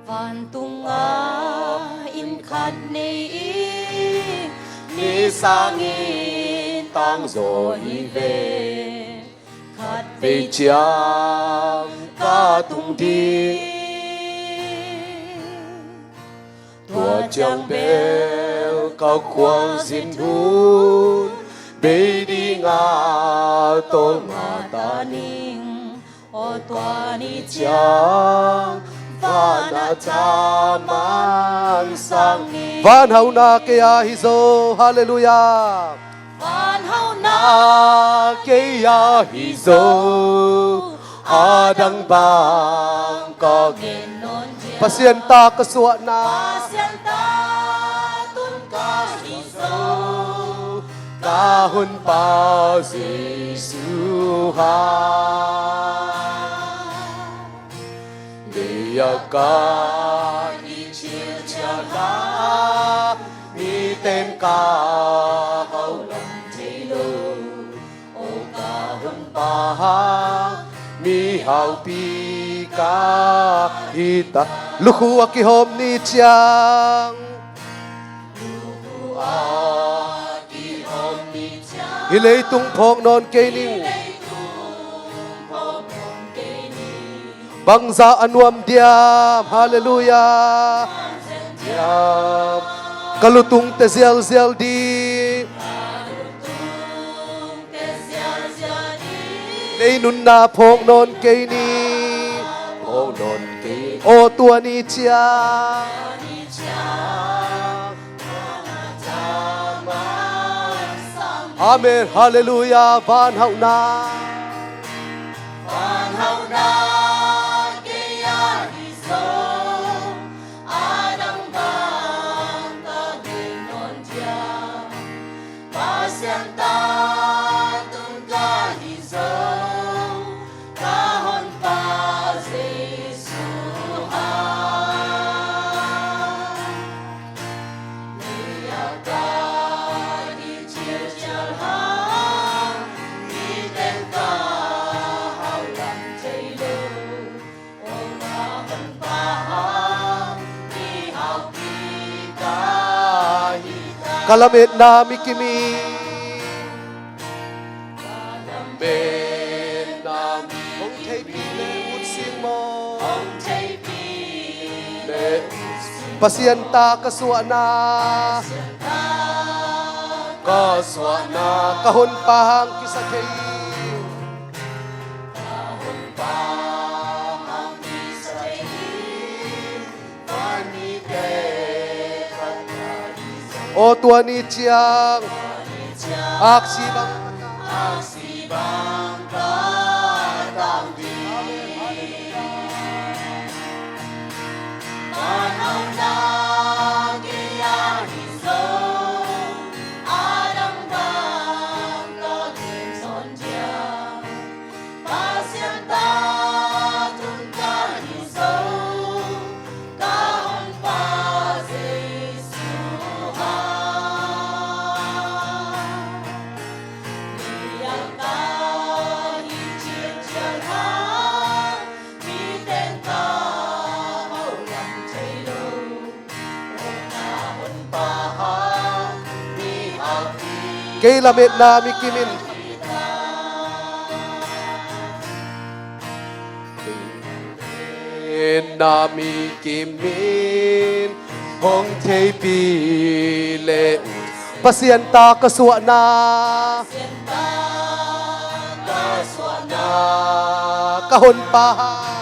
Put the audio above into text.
Van tunga in khát ni sang in tăng rồi về khát về chiang ca tung đi tua chẳng bèo cao quang xin hôn bê đi ngã tôn ngã ta ning o tua ni chiang và na cha man sang ni van hau na ke a hi zo hallelujah van hau na a ke a hi zo a dang bang có gen non dia pasien ta ka suwa na pasien ta tun ka hizo ca hun pa Giêsu ha để ca đi chiều cha la mi tên ca hậu lòng thế lô ô ca hun pa mi hậu pi ca hita lukhu aki hom ni chiang hilei tung phok non ke ning bang za anuam diam hallelujah diam kalutung te zial zial di nei nun na phok non ke ni ô non ke o tua ni chiang amen hallelujah van hau na van hau na ke ya hizo adang bang ka gen non dia pasien ta tun ka hizo kahon pa Giêsu ha nia ka di chiều chiều ha mi tên ca hau lam chei lo o ma han pa ha mi hau ki ka hi ta kalamit na mikimi bên nam ông thấy pi le ut sing mo ông chei pi lệ pasien ta ka suwa na ta có xóa na kahon pahang kisa kay o tua ni chiang ak si bang kay lamit na mikimin bên nam kimin hong thế pi lệ pasien ta ka suwa na kahon pahang